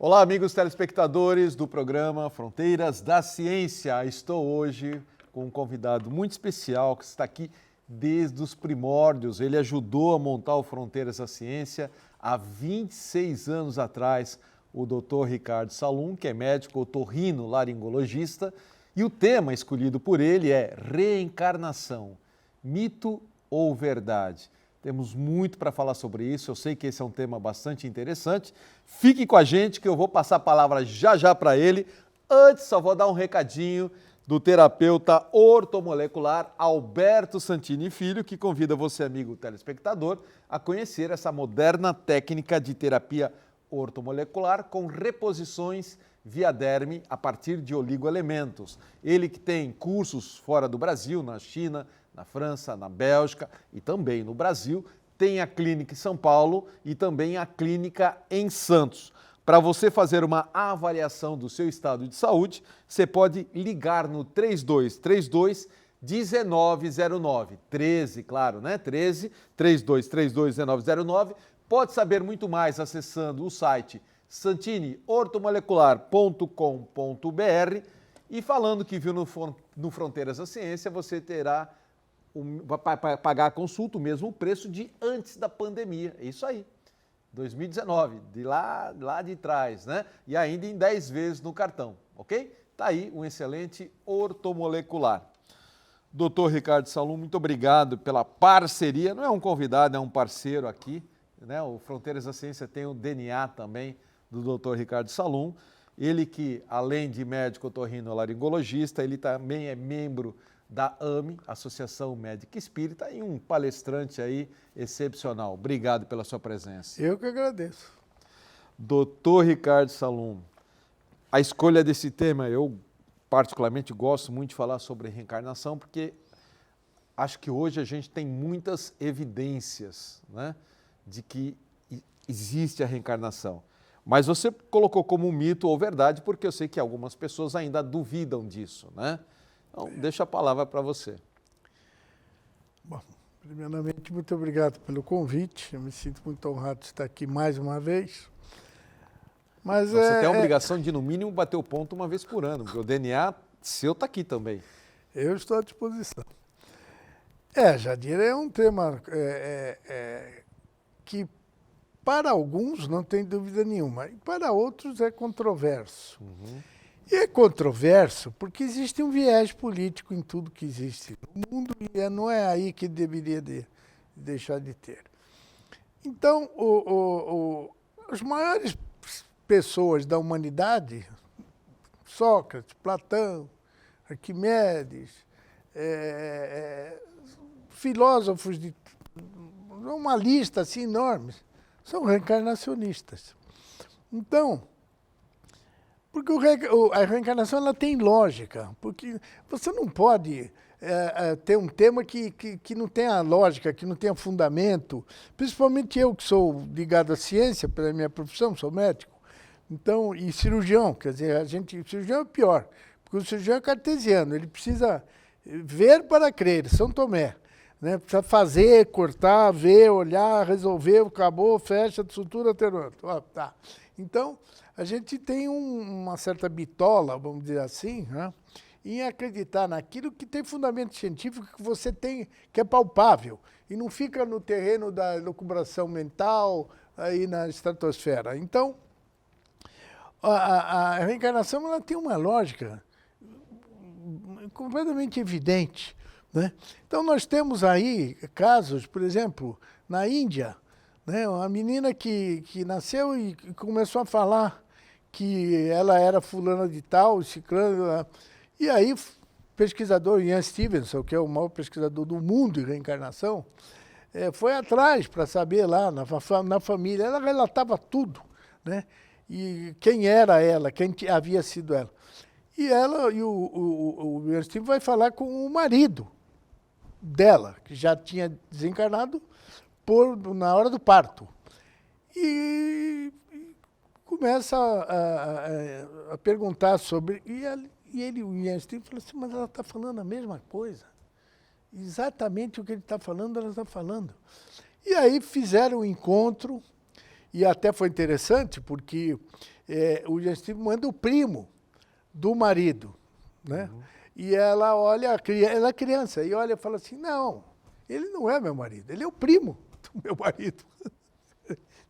Olá, amigos telespectadores do programa Fronteiras da Ciência. Estou hoje com um convidado muito especial que está aqui desde os primórdios. Ele ajudou a montar o Fronteiras da Ciência há 26 anos atrás, o Dr. Ricardo Salum, que é médico otorrino-laringologista, e o tema escolhido por ele é reencarnação, mito ou verdade? Temos muito para falar sobre isso, eu sei que esse é um tema bastante interessante. Fique com a gente que eu vou passar a palavra já para ele. Antes, só vou dar um recadinho do terapeuta ortomolecular Alberto Santini Filho, que convida você, amigo telespectador, a conhecer essa moderna técnica de terapia ortomolecular com reposições via derme a partir de oligoelementos. Ele que tem cursos fora do Brasil, na China, na França, na Bélgica e também no Brasil, tem a clínica em São Paulo e também a clínica em Santos. Para você fazer uma avaliação do seu estado de saúde, você pode ligar no 3232 1909, 13, claro, né? 13 3232 1909. Pode saber muito mais acessando o site santiniortomolecular.com.br e falando que viu no Fronteiras da Ciência, você terá vai pagar a consulta o mesmo preço de antes da pandemia. É isso aí, 2019, de lá de trás, né? E ainda em 10 vezes no cartão, ok? Tá aí um excelente ortomolecular. Doutor Ricardo Salum, muito obrigado pela parceria. Não é um convidado, é um parceiro aqui, né? O Fronteiras da Ciência tem o DNA também do Dr. Ricardo Salum. Ele que, além de médico otorrinolaringologista, ele também é membro da AME, Associação Médica Espírita, e um palestrante aí excepcional. Obrigado pela sua presença. Eu que agradeço. Doutor Ricardo Salum, a escolha desse tema, eu particularmente gosto muito de falar sobre reencarnação, porque acho que hoje a gente tem muitas evidências, né, de que existe a reencarnação. Mas você colocou como um mito ou verdade, porque eu sei que algumas pessoas ainda duvidam disso, né? Então, deixa a palavra para você. Bom, primeiramente, muito obrigado pelo convite. Eu me sinto muito honrado de estar aqui mais uma vez. Mas você tem a obrigação de, no mínimo, bater o ponto uma vez por ano, porque o DNA seu está aqui também. Eu estou à disposição. Jadir, é um tema que, para alguns, não tem dúvida nenhuma, e para outros é controverso. E é controverso porque existe um viés político em tudo que existe no mundo e não é aí que deveria deixar de ter. Então, as maiores pessoas da humanidade, Sócrates, Platão, Arquimedes, filósofos de uma lista assim enorme, são reencarnacionistas. Então, porque a reencarnação ela tem lógica, porque você não pode ter um tema que não tenha lógica, que não tenha fundamento, principalmente eu que sou ligado à ciência, pela minha profissão, sou médico, então, e cirurgião, quer dizer, cirurgião é pior, porque o cirurgião é cartesiano, ele precisa ver para crer, São Tomé, né? Precisa fazer, cortar, ver, olhar, resolver, acabou, fecha, sutura, atenuante. Tá. Então, a gente tem uma certa bitola, vamos dizer assim, né, em acreditar naquilo que tem fundamento científico, que você tem, que é palpável, e não fica no terreno da elucubração mental, aí na estratosfera. Então, a reencarnação ela tem uma lógica completamente evidente, né? Então, nós temos aí casos, por exemplo, na Índia, né, uma menina que nasceu e começou a falar que ela era fulana de tal, ciclana, e aí pesquisador Ian Stevenson, que é o maior pesquisador do mundo em reencarnação, foi atrás para saber lá na família, ela relatava tudo, né? E quem era ela, quem havia sido ela. E o Ian Stevenson vai falar com o marido dela, que já tinha desencarnado na hora do parto. E começa a perguntar sobre... o Ian Stevenson falou assim, mas ela está falando a mesma coisa. Exatamente o que ele está falando, ela está falando. E aí fizeram um encontro, e até foi interessante, porque o Ian Stevens manda o primo do marido, né? E ela olha, ela é criança, e olha e fala assim, não, ele não é meu marido, ele é o primo do meu marido.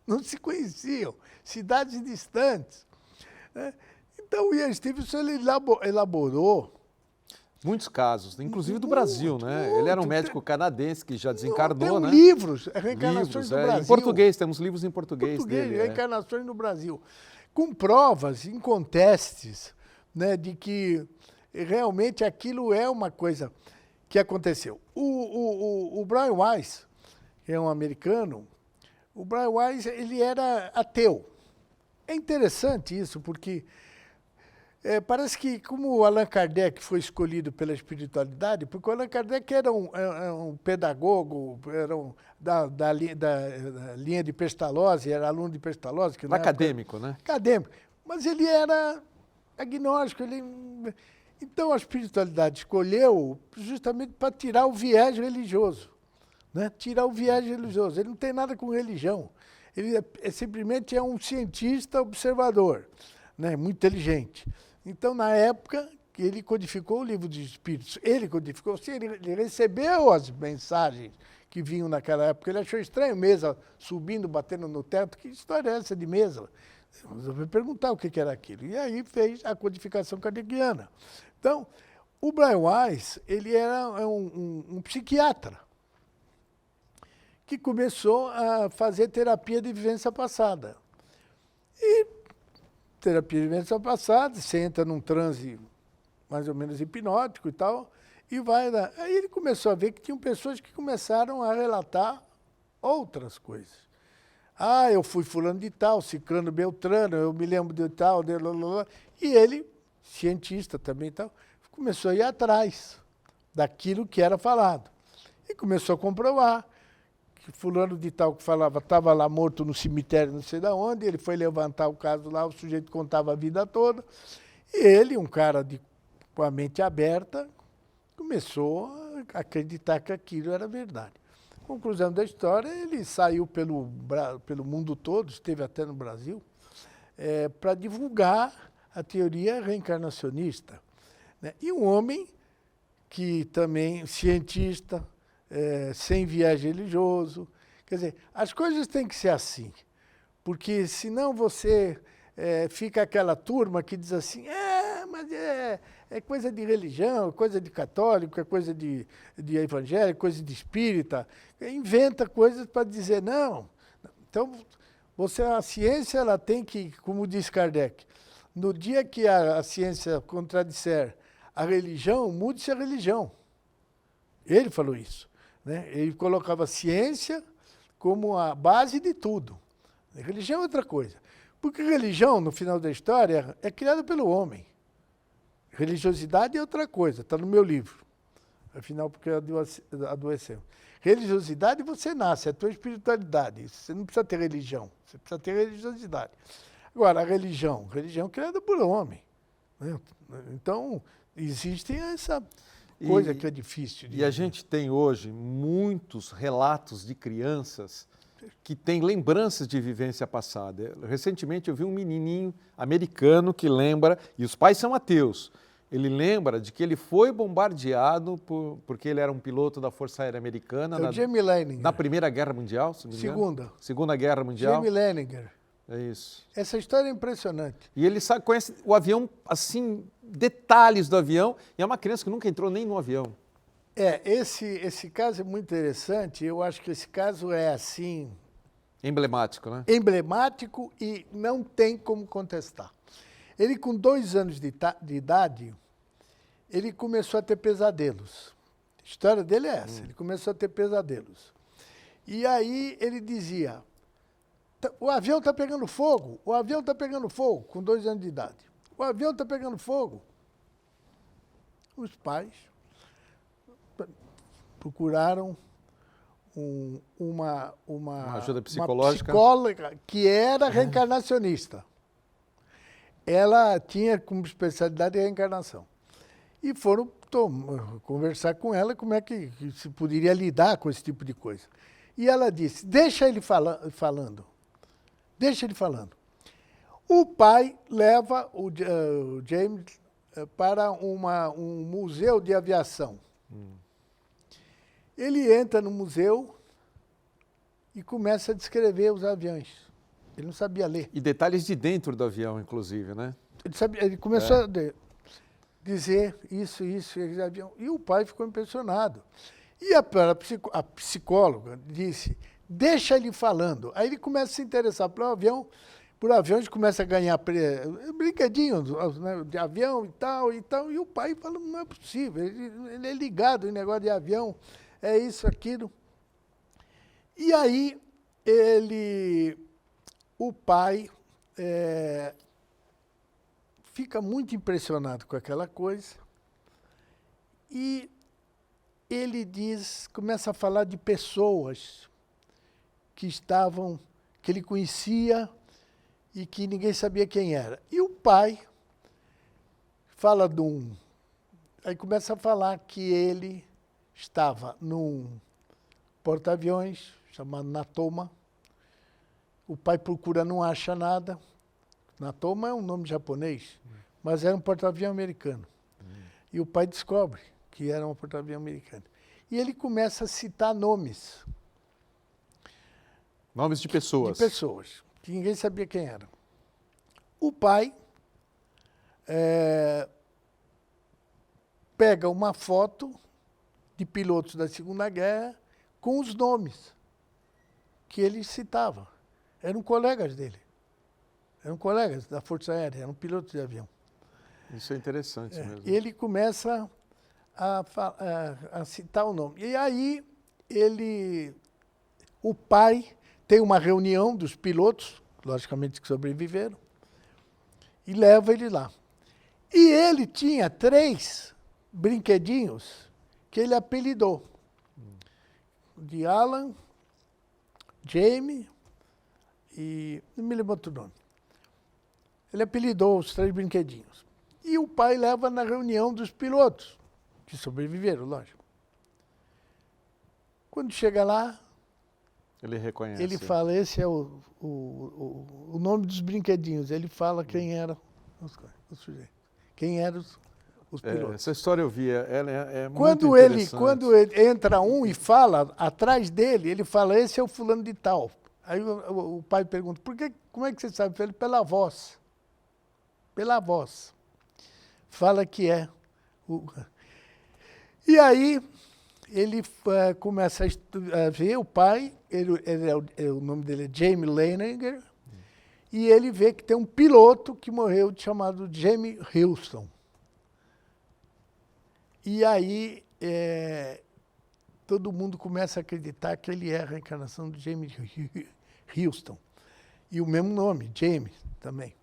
Não se conheciam, cidades distantes, né? Então o Ian Stevenson ele elaborou muitos casos, inclusive do Brasil, né? Ele era um médico canadense que já desencarnou, né? Tem livros, Reencarnações no Brasil. Em português, temos livros em português dele. Reencarnações no Brasil. Com provas incontestes, né, de que realmente aquilo é uma coisa que aconteceu. O Brian Weiss, que é um americano, o Brian Weiss ele era ateu. É interessante isso, porque parece que, como o Allan Kardec foi escolhido pela espiritualidade, porque o Allan Kardec era um pedagogo, da linha de Pestalozzi, era aluno de Pestalozzi. Acadêmico, né? Acadêmico. Mas ele era agnóstico. Então a espiritualidade escolheu justamente para tirar o viés religioso. Né? Tirar o viés religioso. Ele não tem nada com religião. Ele simplesmente é um cientista observador, né? Muito inteligente. Então, na época que ele codificou o livro dos Espíritos, ele recebeu as mensagens que vinham naquela época. Ele achou estranho, mesa subindo, batendo no teto. Que história é essa de mesa? Resolveu perguntar o que era aquilo. E aí fez a codificação kardeciana. Então, o Brian Weiss, ele era um psiquiatra que começou a fazer terapia de vivência passada. E terapia de vivência passada, você entra num transe mais ou menos hipnótico e tal, e vai lá. Aí ele começou a ver que tinham pessoas que começaram a relatar outras coisas. Ah, eu fui fulano de tal, ciclano beltrano, eu me lembro de tal, e ele, cientista também e tal, começou a ir atrás daquilo que era falado. E começou a comprovar que fulano de tal que falava estava lá morto no cemitério, não sei de onde, ele foi levantar o caso lá, o sujeito contava a vida toda, e ele, um cara com a mente aberta, começou a acreditar que aquilo era verdade. Conclusão da história, ele saiu pelo mundo todo, esteve até no Brasil, para divulgar a teoria reencarnacionista. Né? E um homem que também, cientista, sem viés religioso. Quer dizer, as coisas têm que ser assim, porque senão você fica aquela turma que diz assim, mas é coisa de religião, é coisa de católico, é coisa de evangélico, coisa de espírita, inventa coisas para dizer não. Então, a ciência ela tem que, como diz Kardec, no dia que a ciência contradisser a religião, mude-se a religião. Ele falou isso. Né? Ele colocava a ciência como a base de tudo. A religião é outra coisa. Porque religião, no final da história, é criada pelo homem. Religiosidade é outra coisa, está no meu livro. Afinal, porque adoeceu. Religiosidade você nasce, é a tua espiritualidade. Você não precisa ter religião, você precisa ter religiosidade. Agora, a religião é criada por homem. Né? Então, existe essa coisa que é difícil. E a gente tem hoje muitos relatos de crianças que têm lembranças de vivência passada. Recentemente eu vi um menininho americano que lembra, e os pais são ateus, ele lembra de que ele foi bombardeado porque ele era um piloto da Força Aérea Americana na Primeira Guerra Mundial, se não me engano. Segunda Guerra Mundial. Jamie Leninger. É isso. Essa história é impressionante. E ele conhece o avião, assim, detalhes do avião, e é uma criança que nunca entrou nem no avião. Esse caso é muito interessante, eu acho que esse caso é, assim... Emblemático, né? Emblemático e não tem como contestar. Ele, com 2 anos de idade, ele começou a ter pesadelos. A história dele é essa, ele começou a ter pesadelos. E aí ele dizia... O avião está pegando fogo, o avião está pegando fogo, com 2 anos de idade. O avião está pegando fogo. Os pais procuraram uma ajuda psicológica. Uma psicóloga que era reencarnacionista. Ela tinha como especialidade a reencarnação. E foram conversar com ela como é que se poderia lidar com esse tipo de coisa. E ela disse, deixa ele falando. Deixa ele falando. O pai leva o James para um museu de aviação. Ele entra no museu e começa a descrever os aviões. Ele não sabia ler. E detalhes de dentro do avião, inclusive, né? Ele começou a dizer isso, esse avião. E o pai ficou impressionado. E a psicóloga disse, deixa ele falando. Aí ele começa a se interessar pelo avião. Por avião, a gente começa a ganhar brinquedinhos, né, de avião e tal, e tal. E o pai fala, não é possível, ele é ligado em negócio de avião, é isso, aquilo. E aí, o pai fica muito impressionado com aquela coisa e ele começa a falar de pessoas que ele conhecia e que ninguém sabia quem era. E o pai fala aí começa a falar que ele estava num porta-aviões chamado Natoma. O pai procura, não acha nada. Natoma é um nome japonês, mas era um porta-avião americano. E o pai descobre que era um porta-avião americano. E ele começa a citar nomes. Nomes de pessoas. De pessoas, que ninguém sabia quem era. O pai pega uma foto de pilotos da Segunda Guerra com os nomes que ele citava. Eram colegas dele. Eram colegas da Força Aérea, eram pilotos de avião. Isso é interessante mesmo. E ele começa a citar o nome. E aí, o pai tem uma reunião dos pilotos, logicamente que sobreviveram, e leva ele lá. E ele tinha 3 brinquedinhos que ele apelidou. De Alan, Jamie e não me lembro outro nome. Ele apelidou os 3 brinquedinhos. E o pai leva na reunião dos pilotos, que sobreviveram, lógico. Quando chega lá, ele reconhece. Ele fala, esse é o nome dos brinquedinhos. Ele fala quem eram os sujeitos. Quem eram os pilotos. Essa história eu vi, ela é muito Quando ele entra e fala, atrás dele, ele fala, esse é o fulano de tal. Aí o pai pergunta, como é que você sabe? Ele, pela voz. Pela voz. Fala que é. E aí, ele começa a ver o pai, o nome dele é Jamie Leininger, e ele vê que tem um piloto que morreu chamado Jamie Houston. E aí, todo mundo começa a acreditar que ele é a reencarnação de Jamie Houston. E o mesmo nome, Jamie, também.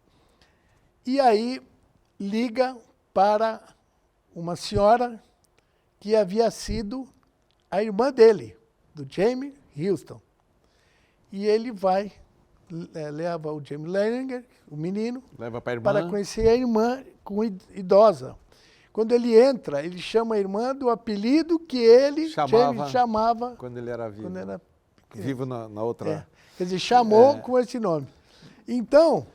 E aí, liga para uma senhora que havia sido a irmã dele, do Jamie Houston. E ele leva o Jamie Leininger, o menino, leva para conhecer a irmã idosa. Quando ele entra, ele chama a irmã do apelido que ele chamava quando ele era vivo. Vivo na outra. Quer dizer, chamou com esse nome. Então,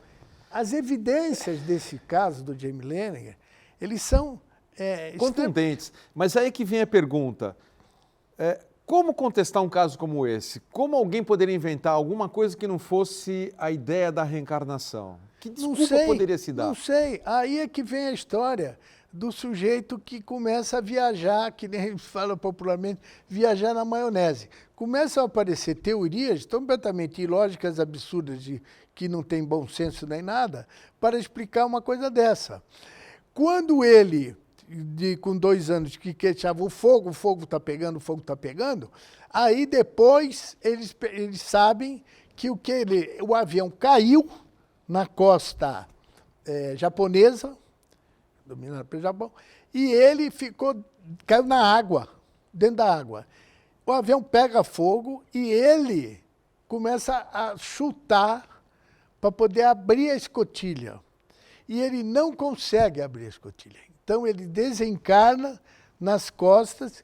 as evidências desse caso do Jamie Leininger, eles são contundentes. Mas aí que vem a pergunta. Como contestar um caso como esse? Como alguém poderia inventar alguma coisa que não fosse a ideia da reencarnação? Que desculpa poderia se dar? Não sei. Aí é que vem a história do sujeito que começa a viajar, que nem a gente fala popularmente, viajar na maionese. Começam a aparecer teorias completamente ilógicas, absurdas, que não tem bom senso nem nada, para explicar uma coisa dessa. Quando ele, com 2 anos, que queixava o fogo está pegando, aí depois eles sabem que o avião caiu na costa japonesa, dominada pelo Japão, e ele caiu na água, dentro da água. O avião pega fogo e ele começa a chutar para poder abrir a escotilha. E ele não consegue abrir a escotilha. Então ele desencarna nas costas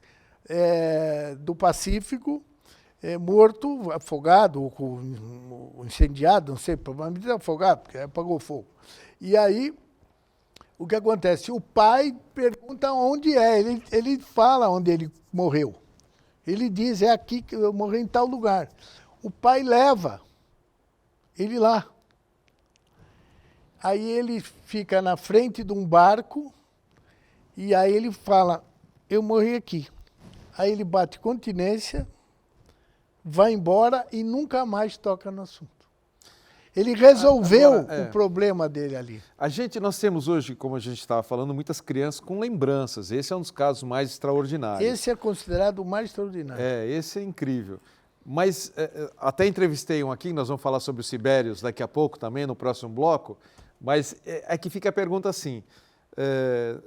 do Pacífico, morto, afogado, ou incendiado, não sei, provavelmente afogado, porque apagou fogo. E aí, o que acontece? O pai pergunta onde é, ele fala onde ele morreu. Ele diz, é aqui que eu morri em tal lugar. O pai leva ele lá. Aí ele fica na frente de um barco e aí ele fala, eu morri aqui. Aí ele bate continência, vai embora e nunca mais toca no assunto. Ele resolveu o problema dele ali. Nós temos hoje, como a gente estava falando, muitas crianças com lembranças. Esse é um dos casos mais extraordinários. Esse é considerado o mais extraordinário. Esse é incrível. Mas até entrevistei um aqui, nós vamos falar sobre o Sibérios daqui a pouco também, no próximo bloco, mas é que fica a pergunta assim,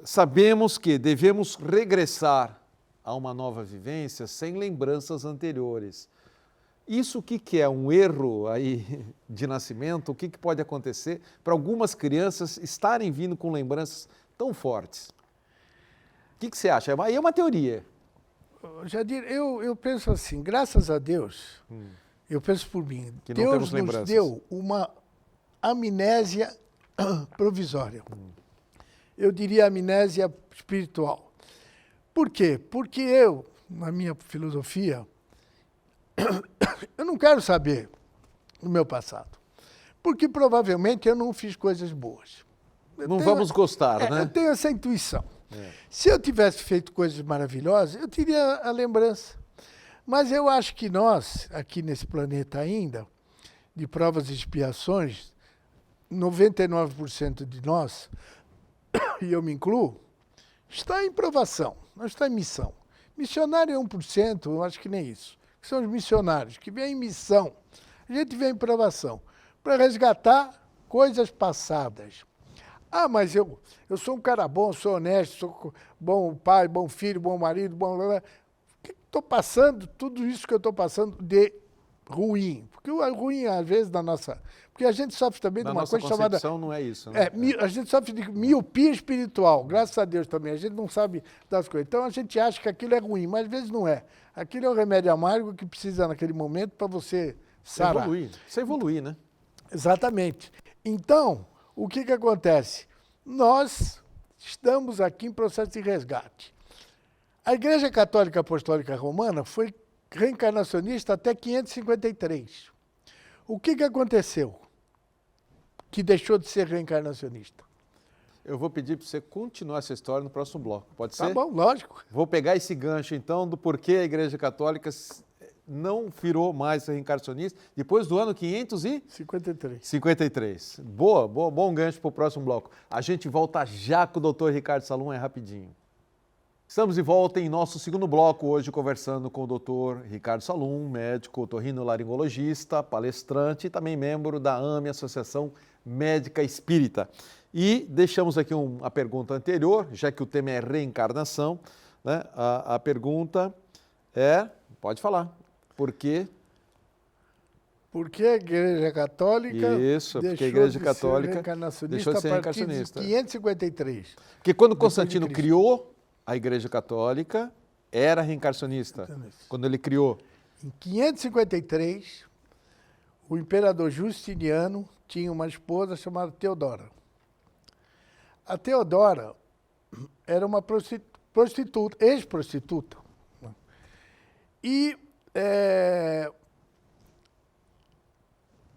sabemos que devemos regressar a uma nova vivência sem lembranças anteriores. Isso o que é? Um erro aí de nascimento? O que pode acontecer para algumas crianças estarem vindo com lembranças tão fortes? O que você acha? Aí é uma teoria. Jadir, eu penso assim, graças a Deus, eu penso por mim, que não Deus nos deu uma amnésia provisória. Eu diria amnésia espiritual. Por quê? Porque eu, na minha filosofia, eu não quero saber o meu passado. Porque provavelmente eu não fiz coisas boas. Vamos gostar, né? Eu tenho essa intuição. Se eu tivesse feito coisas maravilhosas, eu teria a lembrança. Mas eu acho que nós, aqui nesse planeta ainda, de provas e expiações, 99% de nós, e eu me incluo, está em provação, não está em missão. Missionário é 1%, eu acho que nem isso. Que são os missionários, que vêm em missão. A gente vem em provação, para resgatar coisas passadas. Ah, mas eu sou um cara bom, sou honesto, sou bom pai, bom filho, bom marido, bom... O que estou passando, tudo isso que eu estou passando de ruim? Porque o ruim, às vezes, da nossa... Porque a gente sofre também de uma coisa chamada... não é isso, né? A gente sofre de miopia espiritual, graças a Deus também. A gente não sabe das coisas. Então, a gente acha que aquilo é ruim, mas às vezes não é. Aquilo é um remédio amargo que precisa, naquele momento, para você sarar. Você evoluir, né? Exatamente. Então... O que acontece? Nós estamos aqui em processo de resgate. A Igreja Católica Apostólica Romana foi reencarnacionista até 553. O que aconteceu que deixou de ser reencarnacionista? Eu vou pedir para você continuar essa história no próximo bloco, pode ser? Tá bom, lógico. Vou pegar esse gancho, então, do porquê a Igreja Católica não virou mais reencarnacionista depois do ano 553. Bom gancho para o próximo bloco. A gente volta já com o Dr. Ricardo Salum, é rapidinho. Estamos de volta em nosso segundo bloco, hoje conversando com o Dr. Ricardo Salum, médico otorrinolaringologista, palestrante e também membro da AME, Associação Médica Espírita. E deixamos aqui a pergunta anterior, já que o tema é reencarnação, né? A pergunta pode falar. Por quê? Porque a Igreja Católica porque a Igreja Católica deixou de ser reencarnacionista. 553. Porque quando Constantino criou a Igreja Católica, era reencarnacionista. Quando ele criou. Em 553, o imperador Justiniano tinha uma esposa chamada Teodora. A Teodora era uma prostituta, ex-prostituta. E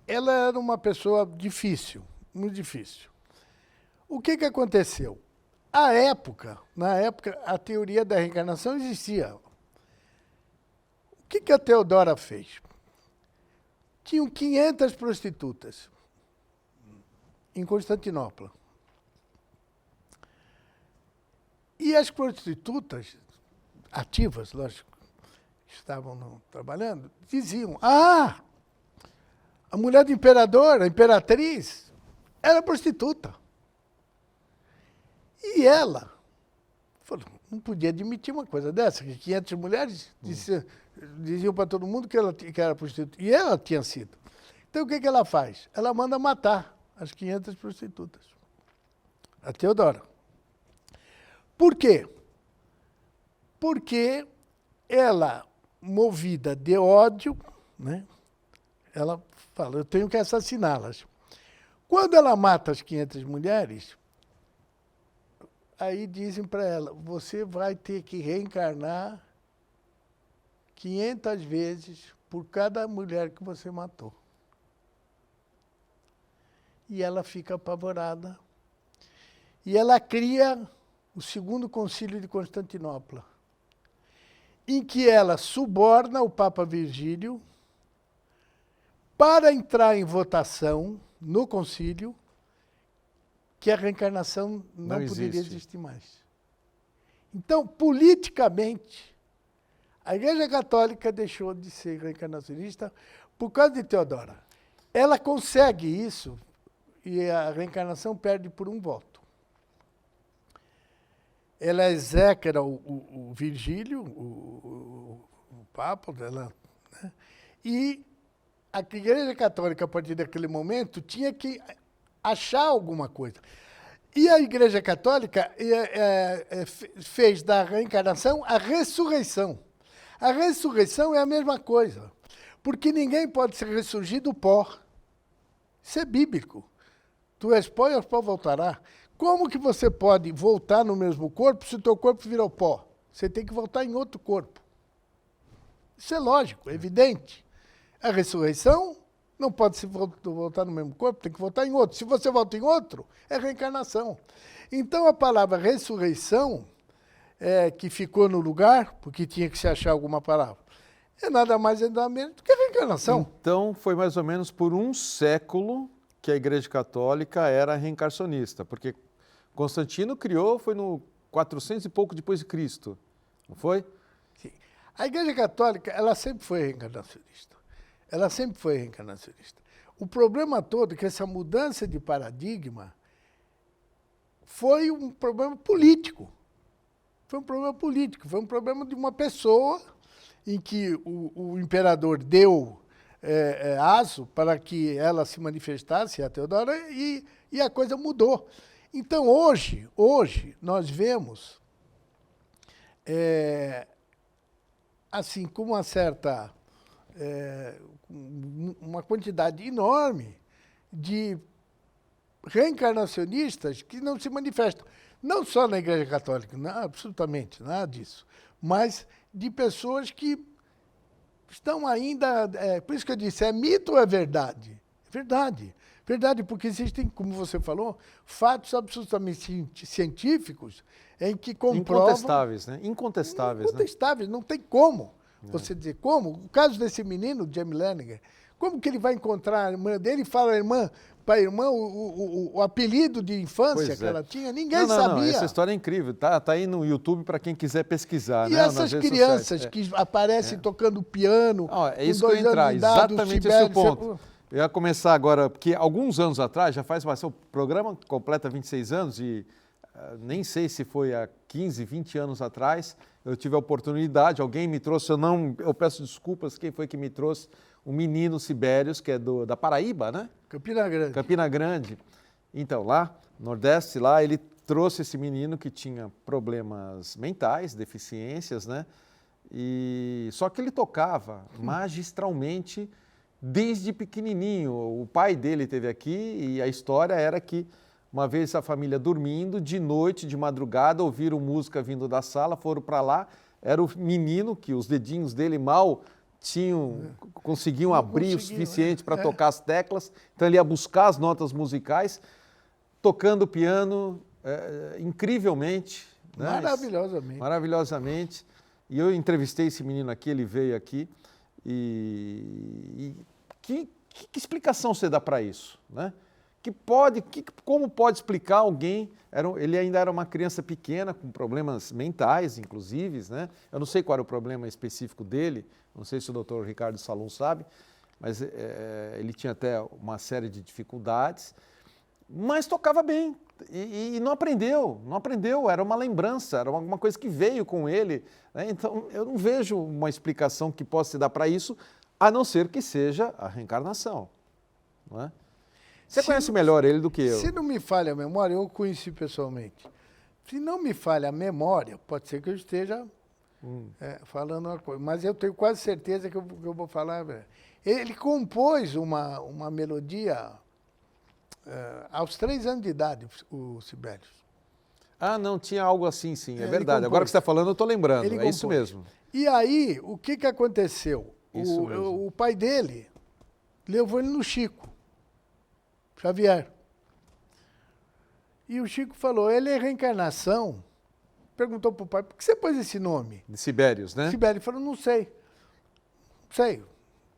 ela era uma pessoa difícil, muito difícil. O que aconteceu? Na época, a teoria da reencarnação existia. O que a Teodora fez? Tinham 500 prostitutas em Constantinopla. E as prostitutas, ativas, lógico, que estavam trabalhando, diziam, a mulher do imperador, a imperatriz, era prostituta. E ela falou, não podia admitir uma coisa dessa, que 500 mulheres diziam para todo mundo que era prostituta. E ela tinha sido. Então, o que ela faz? Ela manda matar as 500 prostitutas. A Teodora. Por quê? Porque ela movida de ódio, né? Ela fala, eu tenho que assassiná-las. Quando ela mata as 500 mulheres, aí dizem para ela, você vai ter que reencarnar 500 vezes por cada mulher que você matou. E ela fica apavorada. E ela cria o Segundo Concílio de Constantinopla, em que ela suborna o Papa Virgílio para entrar em votação no concílio que a reencarnação não poderia existir mais. Então, politicamente, a Igreja Católica deixou de ser reencarnacionista por causa de Teodora. Ela consegue isso e a reencarnação perde por um voto. Ela exécra o Virgílio, o Papa dela, né? E a Igreja Católica, a partir daquele momento, tinha que achar alguma coisa. E a Igreja Católica fez da reencarnação a ressurreição. A ressurreição é a mesma coisa, porque ninguém pode ser ressurgir do pó. Isso é bíblico. Tu és pó e ao pó voltará. Como que você pode voltar no mesmo corpo se o teu corpo virou pó? Você tem que voltar em outro corpo. Isso é lógico, é evidente. A ressurreição não pode se voltar no mesmo corpo, tem que voltar em outro. Se você volta em outro, é reencarnação. Então, a palavra ressurreição, que ficou no lugar, porque tinha que se achar alguma palavra, é nada mais nada menos do que reencarnação. Então, foi mais ou menos por um século que a Igreja Católica era reencarnacionista, porque Constantino criou, foi no 400 e pouco depois de Cristo, não foi? Sim. A Igreja Católica, ela sempre foi reencarnacionista. Ela sempre foi reencarnacionista. O problema todo é que essa mudança de paradigma foi um problema político. Foi um problema político, foi um problema de uma pessoa em que o imperador deu aso para que ela se manifestasse, a Teodora, e a coisa mudou. Então, hoje nós vemos, assim, com uma certa... uma quantidade enorme de reencarnacionistas que não se manifestam. Não só na Igreja Católica, não, absolutamente, nada disso, mas de pessoas que estão ainda... por isso que eu disse, é mito ou é verdade? É verdade. Verdade, porque existem, como você falou, fatos absolutamente científicos em que comprovam... Incontestáveis, né? Incontestáveis, né? Não tem como você dizer como. O caso desse menino, Jamie Lerner, como que ele vai encontrar a irmã dele e fala para a irmã o apelido de infância que ela tinha? Ninguém sabia. Não, essa história é incrível. Tá aí no YouTube para quem quiser pesquisar. E essas crianças que aparecem tocando piano... É isso que eu ia entrar, exatamente esse é o ponto. Eu ia começar agora, porque alguns anos atrás, já faz bastante, o programa completa 26 anos e nem sei se foi há 15, 20 anos atrás, eu tive a oportunidade, alguém me trouxe, eu peço desculpas, quem foi que me trouxe? O menino Sibérios, que é da Paraíba, né? Campina Grande. Campina Grande. Então, lá, Nordeste, lá, ele trouxe esse menino que tinha problemas mentais, deficiências, né? Só que ele tocava magistralmente desde pequenininho. O pai dele esteve aqui e a história era que uma vez a família dormindo, de noite, de madrugada, ouviram música vindo da sala, foram para lá, era o menino que os dedinhos dele mal conseguiam abrir o suficiente para tocar as teclas, então ele ia buscar as notas musicais, tocando piano incrivelmente. Né? Maravilhosamente. Maravilhosamente. E eu entrevistei esse menino aqui, ele veio aqui, que explicação você dá para isso, né? Como pode explicar alguém, ele ainda era uma criança pequena, com problemas mentais, inclusive, né? Eu não sei qual era o problema específico dele, não sei se o doutor Ricardo Salum sabe, mas ele tinha até uma série de dificuldades, mas tocava bem e não aprendeu, era uma lembrança, era alguma coisa que veio com ele, né? Então eu não vejo uma explicação que possa se dar para isso, a não ser que seja a reencarnação, não é? Você conhece melhor ele do que eu. Se não me falha a memória, eu o conheci pessoalmente. Se não me falha a memória, pode ser que eu esteja falando uma coisa. Mas eu tenho quase certeza que eu vou falar. Ele compôs uma melodia aos 3 anos de idade, o Sibelius. Ah, não, tinha algo assim, sim, é Ele verdade. compôs. Agora que você está falando, eu estou lembrando, Ele é isso compôs. mesmo. E aí, o que aconteceu? Isso mesmo. O pai dele levou ele no Chico Xavier. E o Chico falou, ele é reencarnação. Perguntou para o pai, por que você pôs esse nome? De Sibelius, né? Sibelius falou, não sei. Não sei.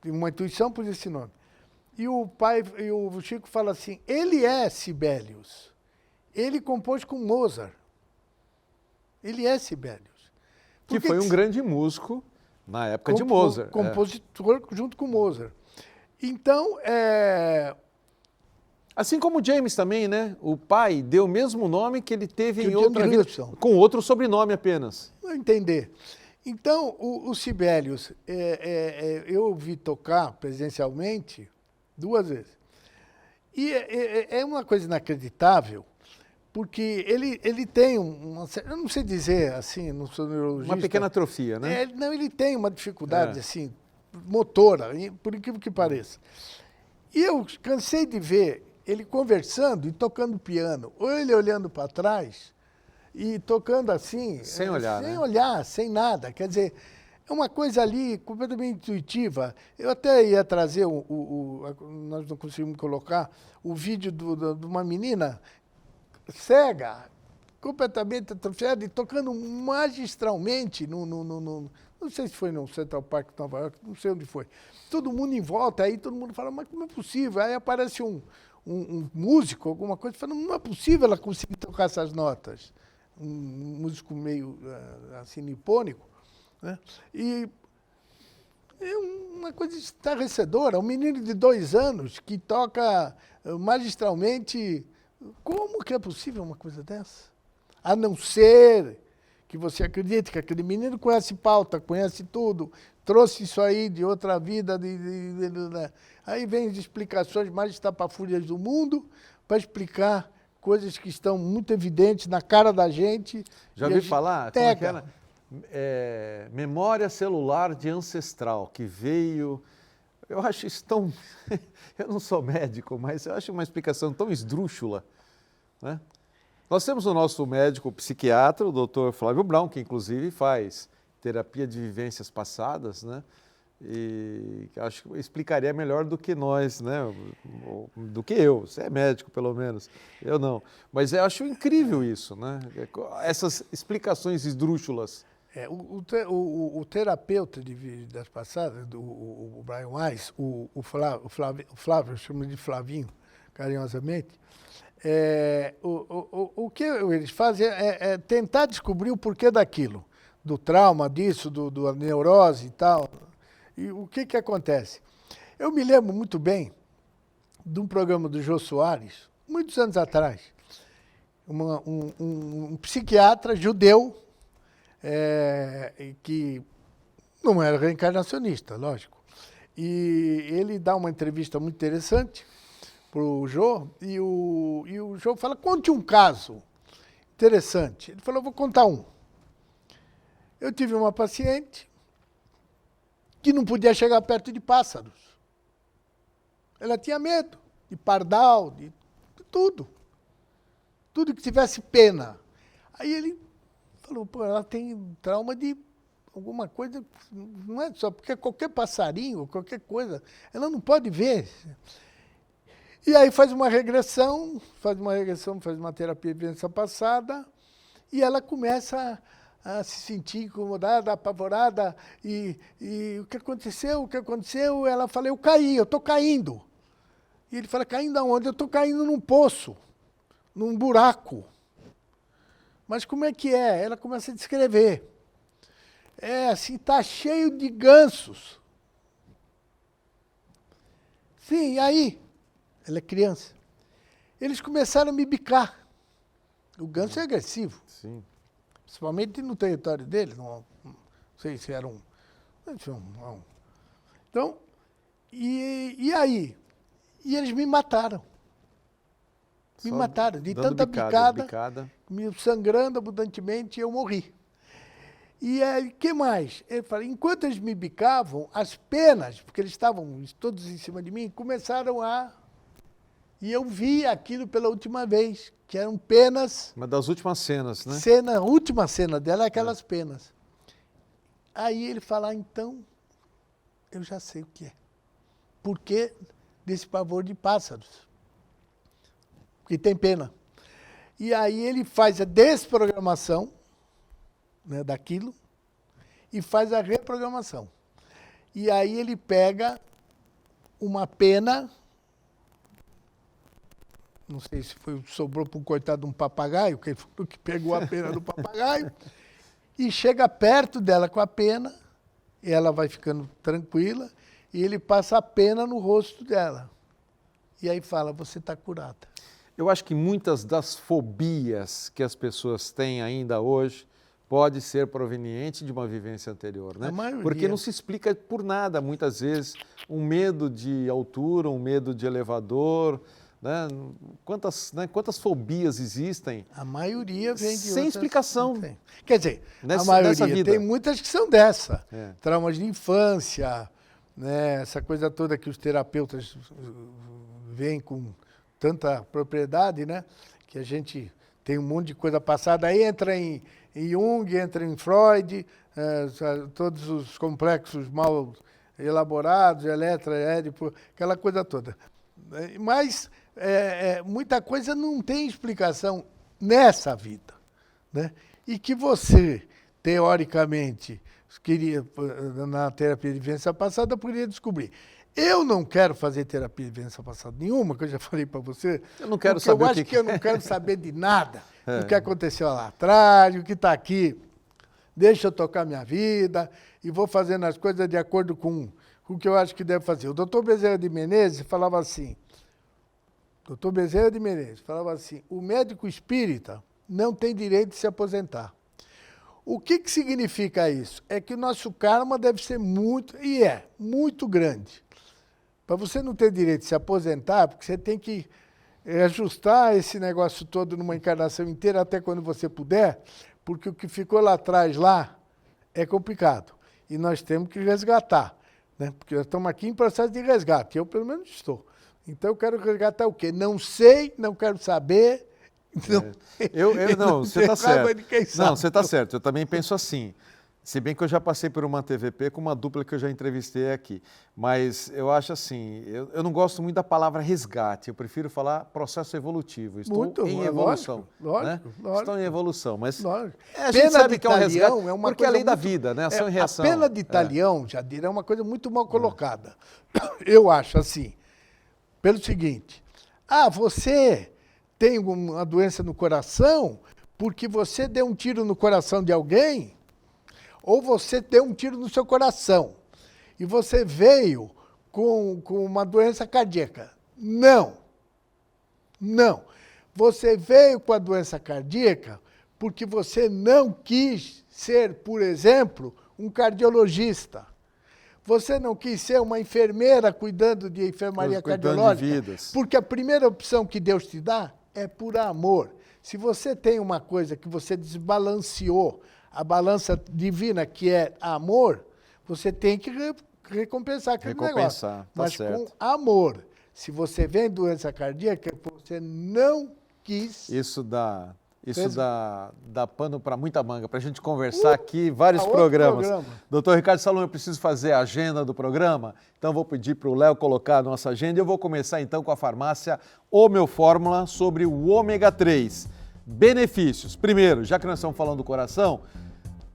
Tive uma intuição, pôs esse nome. E o Chico fala assim, ele é Sibelius. Ele compôs com Mozart. Ele é Sibelius. Que foi um grande músico na época de Mozart. Compositor junto com Mozart. Então, assim como o James também, né? O pai deu o mesmo nome que ele teve em outra vida, com outro sobrenome apenas. Não entender. Então, o Sibelius, eu ouvi tocar presencialmente 2 vezes. E é uma coisa inacreditável, porque ele tem eu não sei dizer assim, não sou neurologista. Uma pequena atrofia, né? Não, ele tem uma dificuldade assim, motora, por incrível que pareça. E eu cansei de ver ele conversando e tocando piano, ou ele olhando para trás e tocando assim. Sem olhar, sem né? olhar, sem nada. Quer dizer, é uma coisa ali completamente intuitiva. Eu até ia trazer, nós não conseguimos colocar, o vídeo de uma menina cega, completamente atrofiada e tocando magistralmente não sei se foi no Central Park de Nova York, não sei onde foi. Todo mundo em volta, aí todo mundo fala, mas como é possível? Aí aparece um músico, alguma coisa, falando, não é possível ela conseguir tocar essas notas. Um músico meio assim, nipônico, né? E é uma coisa estarrecedora. Um menino de 2 anos que toca magistralmente. Como que é possível uma coisa dessa? A não ser que você acredite que aquele menino conhece pauta, conhece tudo, trouxe isso aí de outra vida. Aí vem as explicações mais estapafúrias do mundo para explicar coisas que estão muito evidentes na cara da gente. Já ouviu falar? Como é que era? Memória celular de ancestral, que veio... Eu acho isso tão... Eu não sou médico, mas eu acho uma explicação tão esdrúxula, né? Nós temos o nosso médico psiquiatra, o Dr. Flávio Brown, que inclusive faz terapia de vivências passadas, né? E acho que explicaria melhor do que nós, né? Do que eu. Você é médico, pelo menos. Eu não. Mas eu acho incrível isso, né? Essas explicações esdrúxulas. O terapeuta de vidas passadas, o Brian Weiss, o Flávio, eu chamo de Flavinho, carinhosamente, o que eles fazem é tentar descobrir o porquê daquilo, do trauma, disso, da neurose e tal. E o que acontece? Eu me lembro muito bem de um programa do Jô Soares, muitos anos atrás, um psiquiatra judeu, que não era reencarnacionista, lógico. E ele dá uma entrevista muito interessante para o Jô, e o Jô fala, conte um caso interessante. Ele falou, vou contar um. Eu tive uma paciente que não podia chegar perto de pássaros. Ela tinha medo de pardal, de tudo. Tudo que tivesse pena. Aí ele falou, pô, ela tem trauma de alguma coisa, não é só porque qualquer passarinho, qualquer coisa, ela não pode ver. E aí faz uma regressão, faz uma terapia de vivência passada, e ela começa a se sentir incomodada, apavorada, e o que aconteceu? Ela fala, eu caí, eu estou caindo. E ele fala, caindo aonde? Eu estou caindo num poço, num buraco. Mas como é que é? Ela começa a descrever. Assim, está cheio de gansos. Sim, e aí? Ela é criança. Eles começaram a me bicar. O ganso é agressivo. Sim. Principalmente no território dele. Não sei se era um... Então, e aí? E eles me mataram. Me mataram. De tanta bicada, me sangrando abundantemente, eu morri. E aí, o que mais? Ele fala, enquanto eles me bicavam, as penas, porque eles estavam todos em cima de mim, começaram a... E eu vi aquilo pela última vez, que eram penas... Uma das últimas cenas, né? A última cena dela é aquelas penas. Aí ele fala, então, eu já sei o que é. Por que desse pavor de pássaros? Porque tem pena. E aí ele faz a desprogramação, né, daquilo e faz a reprogramação. E aí ele pega uma pena, não sei se sobrou para um coitado de um papagaio, que ele falou que pegou a pena do papagaio, e chega perto dela com a pena, e ela vai ficando tranquila, e ele passa a pena no rosto dela. E aí fala, você está curada. Eu acho que muitas das fobias que as pessoas têm ainda hoje pode ser proveniente de uma vivência anterior, né? A maioria. Porque não se explica por nada, muitas vezes, um medo de altura, um medo de elevador, né? Quantas fobias existem? A maioria vem de sem explicação. Quer dizer, Nessa a maioria vida. tem muitas que são dessa. É. Traumas de infância, né? Essa coisa toda que os terapeutas veem com tanta propriedade, né? Que a gente tem um monte de coisa passada. Aí entra em Jung, entra em Freud, todos os complexos mal elaborados, Eletra, Édipo, aquela coisa toda. Mas muita coisa não tem explicação nessa vida, né? E que você, teoricamente, queria, na terapia de vivência passada, poderia descobrir. Eu não quero fazer terapia de vivência passada nenhuma, que eu já falei para você. Eu não quero saber eu acho que eu não quero saber de nada, do que aconteceu lá atrás, o que está aqui. Deixa eu tocar minha vida e vou fazendo as coisas de acordo com o que eu acho que deve fazer. O doutor Bezerra de Menezes falava assim, o médico espírita não tem direito de se aposentar. O que significa isso? É que o nosso karma deve ser muito grande. Para você não ter direito de se aposentar, porque você tem que ajustar esse negócio todo numa encarnação inteira até quando você puder, porque o que ficou lá atrás é complicado. E nós temos que resgatar, né? Porque nós estamos aqui em processo de resgate. Eu, pelo menos, estou. Então, eu quero resgatar o quê? Não sei, não quero saber. Não, você está certo. Não, você está certo. Eu também penso assim. Se bem que eu já passei por uma TVP com uma dupla que eu já entrevistei aqui. Mas eu acho assim, eu não gosto muito da palavra resgate. Eu prefiro falar processo evolutivo. Estou em evolução. Lógico. Estou em evolução. Mas a gente sabe que é um resgate, porque é a lei da vida, né? Ação e reação. A pena de talião, Jadir, é uma coisa muito mal colocada. Eu acho assim, pelo seguinte, você tem uma doença no coração porque você deu um tiro no coração de alguém, ou você deu um tiro no seu coração e você veio com uma doença cardíaca. Não. Você veio com a doença cardíaca porque você não quis ser, por exemplo, um cardiologista. Você não quis ser uma enfermeira cuidando de enfermaria cardiológica. De vidas. Porque a primeira opção que Deus te dá é por amor. Se você tem uma coisa que você desbalanceou, a balança divina, que é amor, você tem que recompensar aquele negócio. Mas certo. Com amor. Se você vem doença cardíaca, você não quis... Isso dá pano para muita manga, para a gente conversar aqui, vários programas. Doutor Ricardo Salom, eu preciso fazer a agenda do programa, então vou pedir para o Léo colocar a nossa agenda. Eu vou começar então com a farmácia Homeofórmula sobre o ômega 3. Benefícios. Primeiro, já que nós estamos falando do coração,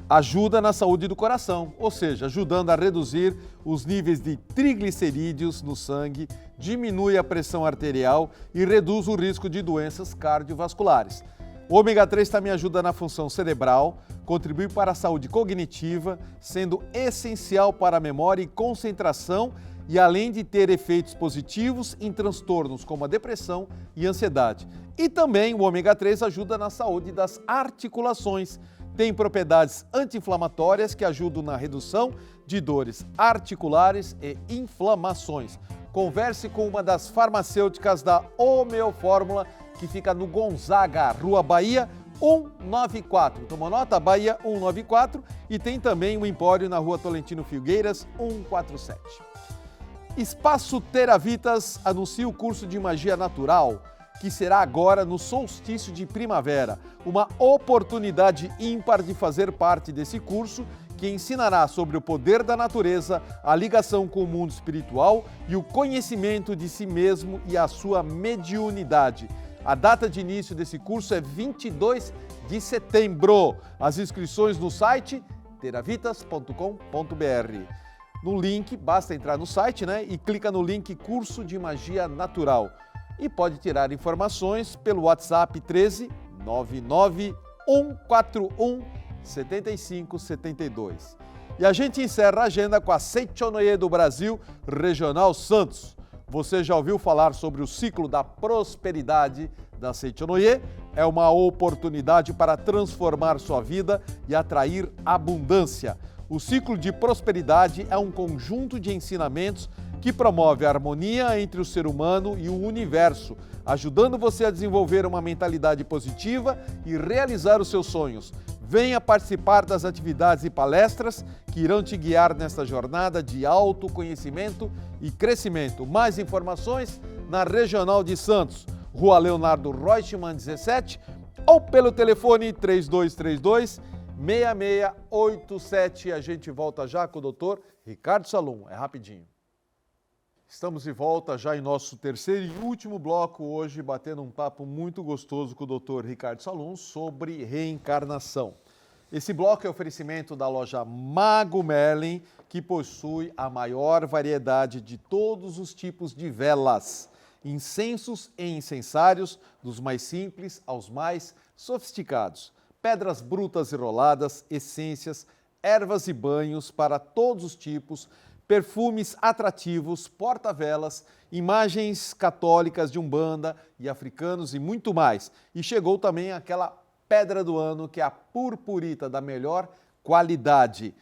ajuda na saúde do coração, ou seja, ajudando a reduzir os níveis de triglicerídeos no sangue, diminui a pressão arterial e reduz o risco de doenças cardiovasculares. O ômega 3 também ajuda na função cerebral, contribui para a saúde cognitiva, sendo essencial para a memória e concentração e além de ter efeitos positivos em transtornos como a depressão e ansiedade. E também o ômega 3 ajuda na saúde das articulações. Tem propriedades anti-inflamatórias que ajudam na redução de dores articulares e inflamações. Converse com uma das farmacêuticas da Homeofórmula, que fica no Gonzaga, Rua Bahia, 194. Tomou nota? Bahia 194. E tem também o Empório na Rua Tolentino Filgueiras 147. Espaço Teravitas anuncia o curso de magia natural, que será agora no solstício de primavera. Uma oportunidade ímpar de fazer parte desse curso, que ensinará sobre o poder da natureza, a ligação com o mundo espiritual e o conhecimento de si mesmo e a sua mediunidade. A data de início desse curso é 22 de setembro. As inscrições no site teravitas.com.br. No link, basta entrar no site, e clica no link Curso de Magia Natural. E pode tirar informações pelo WhatsApp 13 99 141 7572. E a gente encerra a agenda com a Seichonoye do Brasil, Regional Santos. Você já ouviu falar sobre o ciclo da prosperidade da Seichonoye? É uma oportunidade para transformar sua vida e atrair abundância. O ciclo de prosperidade é um conjunto de ensinamentos que promove a harmonia entre o ser humano e o universo, ajudando você a desenvolver uma mentalidade positiva e realizar os seus sonhos. Venha participar das atividades e palestras que irão te guiar nesta jornada de autoconhecimento e crescimento. Mais informações na Regional de Santos, Rua Leonardo Reutemann 17, ou pelo telefone 3232-6687. A gente volta já com o doutor Ricardo Salum. É rapidinho. Estamos de volta já em nosso terceiro e último bloco hoje, batendo um papo muito gostoso com o Dr. Ricardo Salum sobre reencarnação. Esse bloco é oferecimento da loja Mago Merlin, que possui a maior variedade de todos os tipos de velas, incensos e incensários, dos mais simples aos mais sofisticados. Pedras brutas e roladas, essências, ervas e banhos para todos os tipos, perfumes atrativos, porta-velas, imagens católicas de Umbanda e africanos e muito mais. E chegou também aquela pedra do ano, que é a purpurita da melhor qualidade.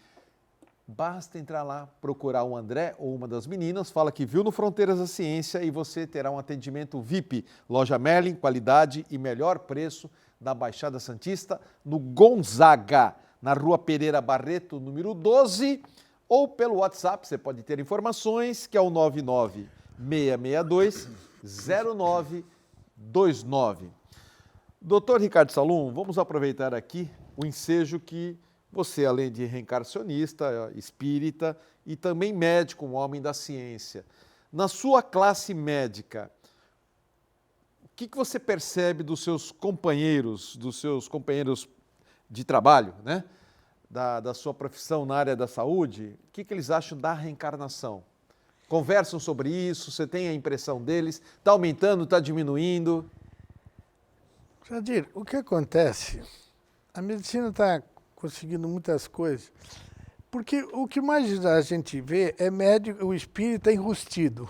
Basta entrar lá, procurar o André ou uma das meninas, fala que viu no Fronteiras da Ciência e você terá um atendimento VIP. Loja Merlin, qualidade e melhor preço da Baixada Santista, no Gonzaga, na Rua Pereira Barreto, número 12, ou pelo WhatsApp, você pode ter informações, que é o 99662-0929. Doutor Ricardo Salum, vamos aproveitar aqui o ensejo que você, além de reencarnacionista, espírita e também médico, um homem da ciência, na sua classe médica, o que você percebe dos seus companheiros de trabalho, da sua profissão na área da saúde? O que eles acham da reencarnação? Conversam sobre isso? Você tem a impressão deles? Está aumentando, está diminuindo? Jadir, o que acontece? A medicina está conseguindo muitas coisas, porque o que mais a gente vê é médico, o espírita enrustido.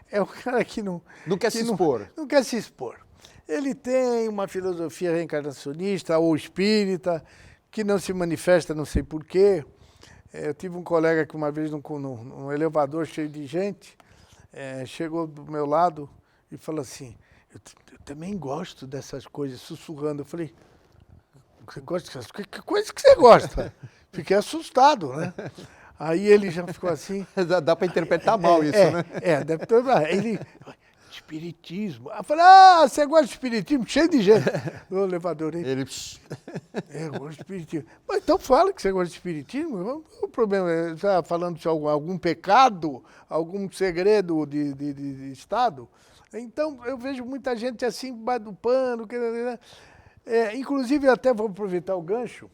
É o cara que não quer se expor. Não quer se expor. Ele tem uma filosofia reencarnacionista ou espírita que não se manifesta, não sei porquê. Eu tive um colega que uma vez num elevador cheio de gente, chegou do meu lado e falou assim, eu também gosto dessas coisas, sussurrando. Eu falei, você gosta dessas coisas? Que coisa que você gosta? Fiquei assustado, né? Aí ele já ficou assim... Dá para interpretar mal isso, né? Deve ter... Ele... Espiritismo. Eu falei, você gosta de espiritismo? Cheio de gente. No elevador. Ele... eu gosto de espiritismo. Mas então fala que você gosta de espiritismo. O problema é, você está falando de algum pecado, algum segredo de Estado? Então, eu vejo muita gente assim, embaixo do pano. Inclusive, até vou aproveitar o gancho,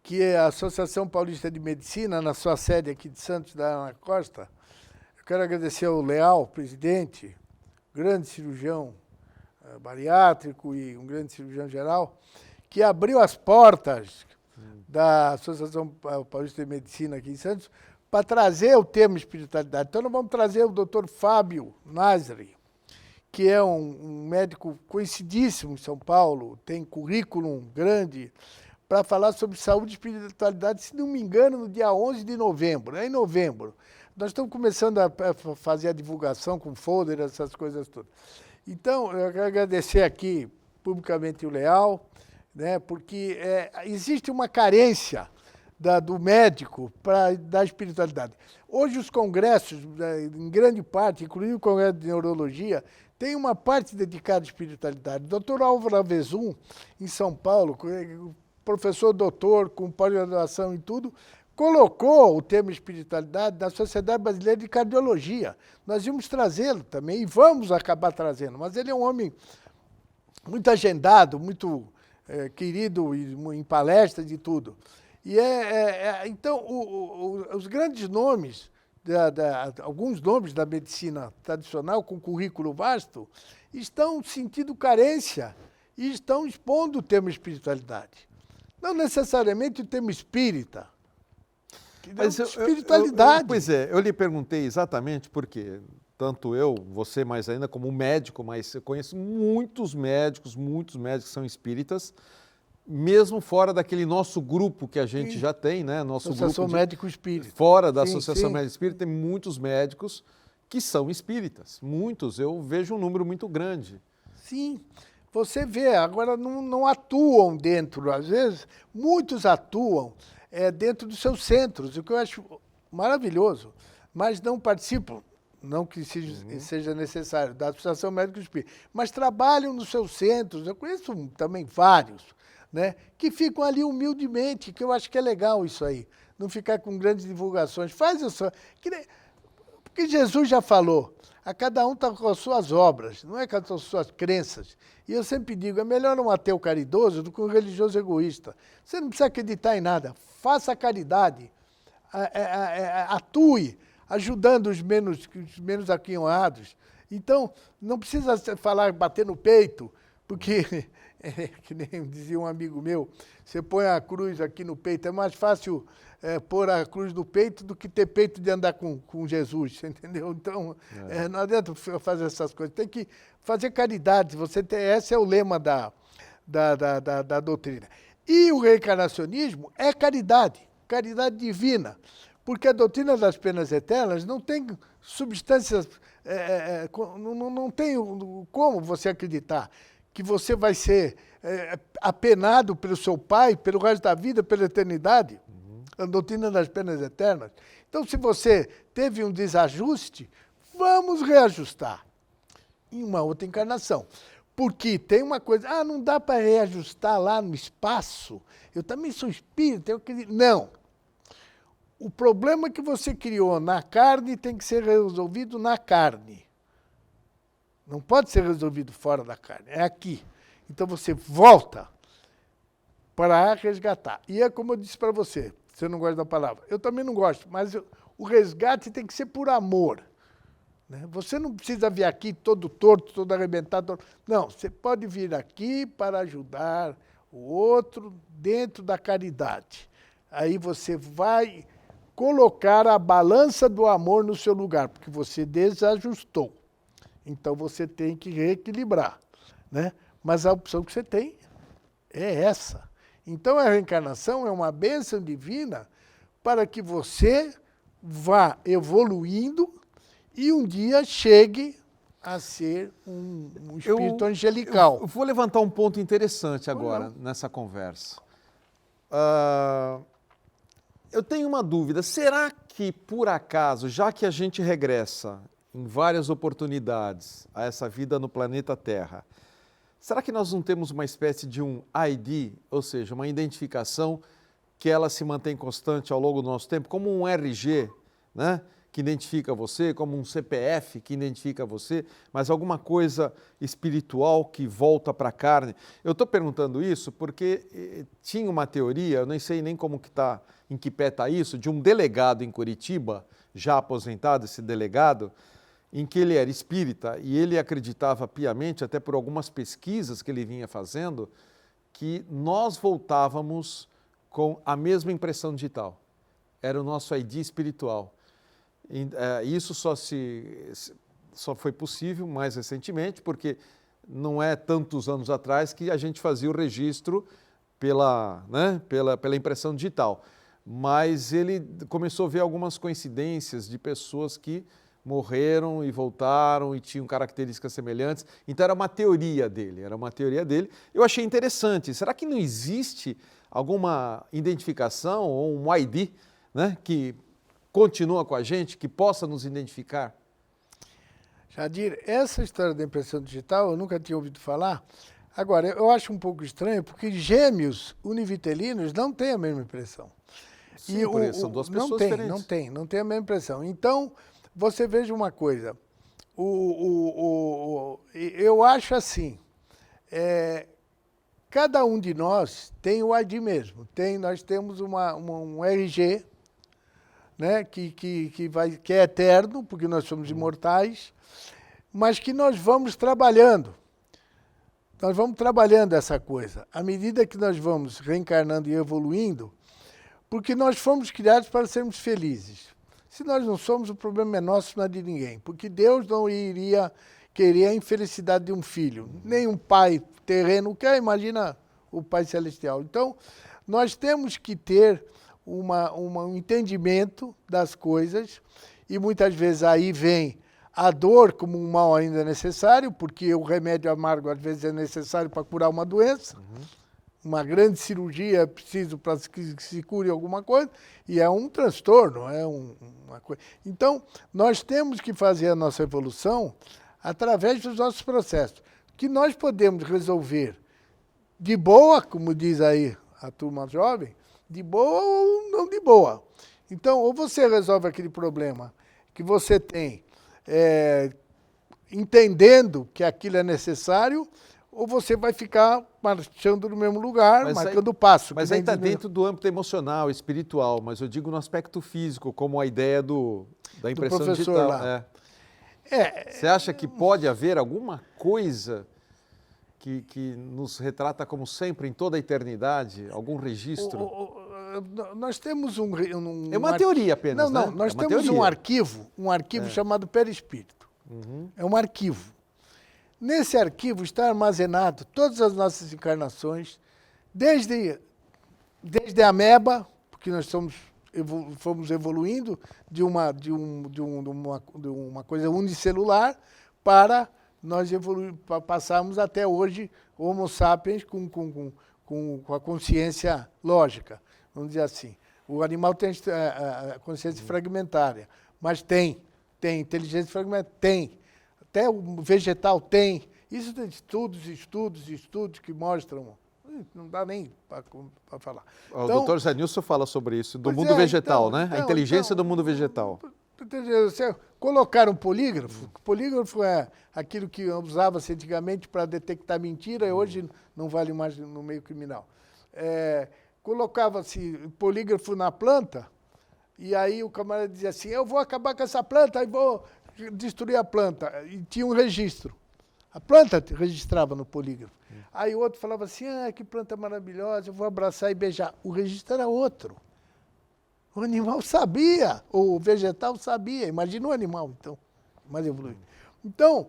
que é a Associação Paulista de Medicina, na sua sede aqui de Santos, da Ana Costa. Eu quero agradecer ao Leal, presidente, grande cirurgião bariátrico e um grande cirurgião geral, que abriu as portas da Associação Paulista de Medicina aqui em Santos para trazer o termo espiritualidade. Então, nós vamos trazer o Dr. Fábio Nasri, que é um médico conhecidíssimo em São Paulo, tem currículo grande, para falar sobre saúde e espiritualidade, se não me engano, no dia 11 de novembro. É em novembro. Nós estamos começando a fazer a divulgação com folder, essas coisas todas. Então, eu quero agradecer aqui publicamente o leal, né? Porque existe uma carência do médico da espiritualidade. Hoje os congressos, em grande parte, incluindo o Congresso de Neurologia, tem uma parte dedicada à espiritualidade. O Dr. Álvaro Avezum, em São Paulo, professor doutor, com pós-graduação e tudo, colocou o tema espiritualidade na Sociedade Brasileira de Cardiologia. Nós íamos trazê-lo também, e vamos acabar trazendo, mas ele é um homem muito agendado, muito querido em palestras e tudo. E então, os grandes nomes, alguns nomes da medicina tradicional, com currículo vasto, estão sentindo carência e estão expondo o tema espiritualidade. Não necessariamente o tema espírita, mas espiritualidade. Pois é, eu lhe perguntei exatamente porque tanto eu, você mais ainda como médico, mas eu conheço muitos médicos que são espíritas, mesmo fora daquele nosso grupo que a gente já tem, né? Nosso Associação grupo Médico Espírita. Fora da Associação Médico Espírita tem muitos médicos que são espíritas, muitos, eu vejo um número muito grande. Sim, você vê, agora não atuam dentro, às vezes, muitos atuam dentro dos seus centros, o que eu acho maravilhoso, mas não participam, não que seja necessário, da Associação Médico Espírita, mas trabalham nos seus centros, eu conheço também vários, né, que ficam ali humildemente, que eu acho que é legal isso aí, não ficar com grandes divulgações. Faz isso, porque Jesus já falou, a cada um está com as suas obras, não é com as suas crenças. E eu sempre digo, é melhor um ateu caridoso do que um religioso egoísta. Você não precisa acreditar em nada, faça caridade, atue, ajudando os menos aquinhoados. Então, não precisa falar, bater no peito, porque, que nem dizia um amigo meu, você põe a cruz aqui no peito, é mais fácil pôr a cruz no peito do que ter peito de andar com Jesus, entendeu? Então, não adianta fazer essas coisas, tem que fazer caridade, esse é o lema da doutrina. E o reencarnacionismo é caridade divina, porque a doutrina das penas eternas não tem substâncias, não tem como você acreditar que você vai ser apenado pelo seu pai, pelo resto da vida, pela eternidade. A doutrina das penas eternas. Então, se você teve um desajuste, vamos reajustar em uma outra encarnação. Porque tem uma coisa, não dá para reajustar lá no espaço, eu também sou espírita, eu acredito. Não. O problema que você criou na carne tem que ser resolvido na carne. Não pode ser resolvido fora da carne, é aqui. Então você volta para resgatar. E é como eu disse para você não gosta da palavra. Eu também não gosto, mas o resgate tem que ser por amor. Né? Você não precisa vir aqui todo torto, todo arrebentado. Não, você pode vir aqui para ajudar o outro dentro da caridade. Aí você vai colocar a balança do amor no seu lugar, porque você desajustou. Então você tem que reequilibrar. Né? Mas a opção que você tem é essa. Então, a reencarnação é uma bênção divina para que você vá evoluindo e um dia chegue a ser um espírito angelical. Eu vou levantar um ponto interessante agora nessa conversa. Eu tenho uma dúvida. Será que, por acaso, já que a gente regressa em várias oportunidades a essa vida no planeta Terra, será que nós não temos uma espécie de um ID, ou seja, uma identificação que ela se mantém constante ao longo do nosso tempo, como um RG, né, que identifica você, como um CPF que identifica você, mas alguma coisa espiritual que volta para a carne? Eu estou perguntando isso porque tinha uma teoria, eu nem sei nem como que está, em que pé está isso, de um delegado em Curitiba, já aposentado esse delegado, em que ele era espírita e ele acreditava piamente, até por algumas pesquisas que ele vinha fazendo, que nós voltávamos com a mesma impressão digital. Era o nosso ID espiritual. Isso só foi possível mais recentemente, porque não é tantos anos atrás que a gente fazia o registro pela impressão digital. Mas ele começou a ver algumas coincidências de pessoas que morreram e voltaram e tinham características semelhantes. Então era uma teoria dele, Eu achei interessante. Será que não existe alguma identificação ou um ID, né, que continua com a gente, que possa nos identificar? Jadir, essa história da impressão digital eu nunca tinha ouvido falar. Agora, eu acho um pouco estranho porque gêmeos univitelinos não têm a mesma impressão. Sim, são duas pessoas diferentes. Não tem a mesma impressão. Então, você veja uma coisa, eu acho assim, cada um de nós tem o ID mesmo, nós temos um RG, né, que é eterno, porque nós somos imortais, mas que nós vamos trabalhando. Nós vamos trabalhando essa coisa. À medida que nós vamos reencarnando e evoluindo, porque nós fomos criados para sermos felizes. Se nós não somos, o problema é nosso, não é de ninguém. Porque Deus não iria querer a infelicidade de um filho. Nem um pai terreno quer, imagina o Pai Celestial. Então, nós temos que ter um entendimento das coisas, e muitas vezes aí vem a dor como um mal ainda necessário, porque o remédio amargo às vezes é necessário para curar uma doença. Uma grande cirurgia é preciso para que se cure alguma coisa, e é um transtorno, uma coisa. Então, nós temos que fazer a nossa evolução através dos nossos processos, que nós podemos resolver de boa, como diz aí a turma jovem, de boa ou não de boa. Então, ou você resolve aquele problema que você tem, entendendo que aquilo é necessário, ou você vai ficar marchando no mesmo lugar, marcando o passo. Mas aí está dentro do âmbito emocional, espiritual, mas eu digo no aspecto físico, como a ideia da impressão do professor digital. Lá. Você acha que pode haver alguma coisa que nos retrata como sempre, em toda a eternidade, algum registro? Nós temos é uma teoria apenas, Não, né? nós temos um arquivo chamado perispírito. É um arquivo. Nesse arquivo está armazenado todas as nossas encarnações, desde a ameba, porque nós fomos evoluindo de uma coisa unicelular para nós passarmos até hoje Homo sapiens com a consciência lógica, vamos dizer assim. O animal tem a consciência fragmentária, mas tem inteligência fragmentária, tem. Até o vegetal tem. Isso tem estudos que mostram. Não dá nem para falar. O doutor Zé Nilson fala sobre isso, do mundo vegetal, né? A inteligência do mundo vegetal. Colocar um polígrafo. O polígrafo é aquilo que usava-se antigamente para detectar mentira, e hoje não vale mais no meio criminal. Colocava-se polígrafo na planta, e aí o camarada dizia assim, eu vou acabar com essa planta e vou destruir a planta. E tinha um registro. A planta registrava no polígrafo. Aí o outro falava assim, que planta maravilhosa, eu vou abraçar e beijar. O registro era outro. O animal sabia, o vegetal sabia. Imagina o animal, então, mais evoluído. Então,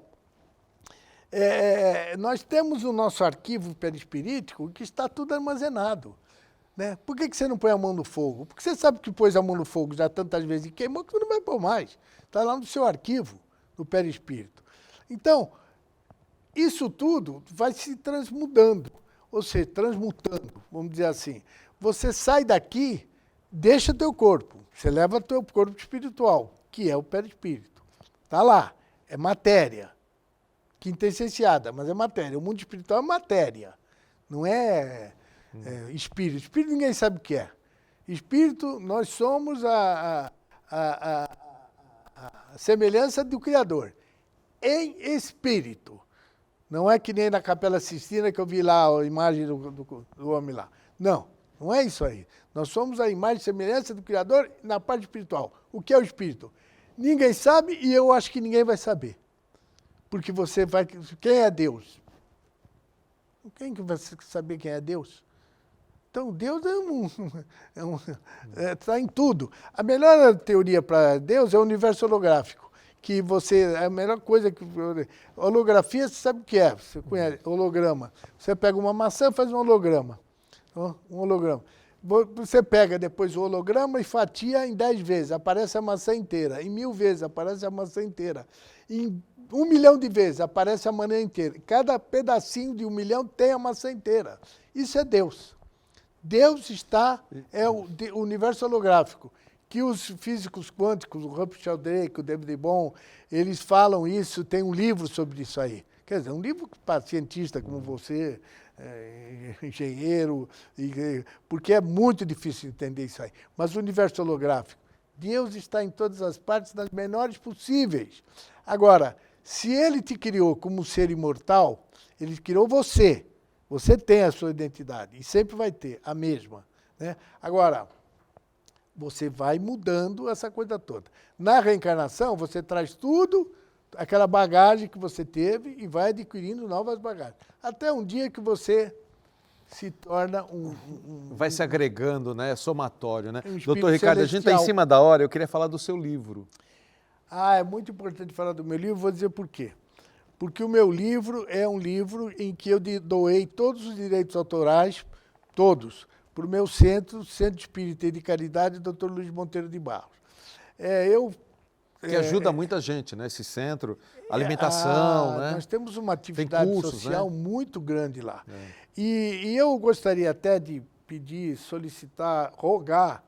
nós temos o nosso arquivo perispirítico que está tudo armazenado. Né? Por que você não põe a mão no fogo? Porque você sabe que pôs a mão no fogo já tantas vezes e queimou que você não vai pôr mais. Está lá no seu arquivo, no perispírito. Então, isso tudo vai se transmudando, ou seja, transmutando, vamos dizer assim. Você sai daqui, deixa teu corpo, você leva teu corpo espiritual, que é o perispírito. Está lá, é matéria, quintessenciada, mas é matéria. O mundo espiritual é matéria, não é espírito. Espírito ninguém sabe o que é. Espírito, nós somos a semelhança do Criador, em espírito. Não é que nem na Capela Sistina que eu vi lá a imagem do homem lá. Não, não é isso aí. Nós somos a imagem e semelhança do Criador na parte espiritual. O que é o espírito? Ninguém sabe e eu acho que ninguém vai saber. Porque você vai... Quem é Deus? Quem que vai saber quem é Deus? Então, Deus está em tudo. A melhor teoria para Deus é o universo holográfico. Que a melhor coisa que... Holografia, você sabe o que é? Você conhece holograma. Você pega uma maçã e faz um holograma. Um holograma. Você pega depois o holograma e fatia em 10 vezes, aparece a maçã inteira. Em 1000 vezes, aparece a maçã inteira. Em 1 milhão de vezes, aparece a maçã inteira. Cada pedacinho de 1 milhão tem a maçã inteira. Isso é Deus. Deus é o universo holográfico. Que os físicos quânticos, o Russell Sheldrake, o David Bohm, eles falam isso, tem um livro sobre isso aí. Quer dizer, um livro para cientista como você, engenheiro, porque é muito difícil entender isso aí. Mas o universo holográfico, Deus está em todas as partes, nas menores possíveis. Agora, se ele te criou como um ser imortal, ele criou você. Você tem a sua identidade e sempre vai ter a mesma, né? Agora, você vai mudando essa coisa toda. Na reencarnação, você traz tudo, aquela bagagem que você teve e vai adquirindo novas bagagens. Até um dia que você se torna vai se agregando, né? Somatório, né? Doutor Ricardo, a gente está em cima da hora, eu queria falar do seu livro. É muito importante falar do meu livro, vou dizer por quê. Porque o meu livro é um livro em que eu doei todos os direitos autorais, todos, para o meu Centro Espírita e de Caridade, Dr. Luiz Monteiro de Barros. Que ajuda muita gente, né? Esse centro, alimentação, né? Nós temos uma atividade cursos, social, né, muito grande lá. E eu gostaria até de pedir, solicitar, rogar,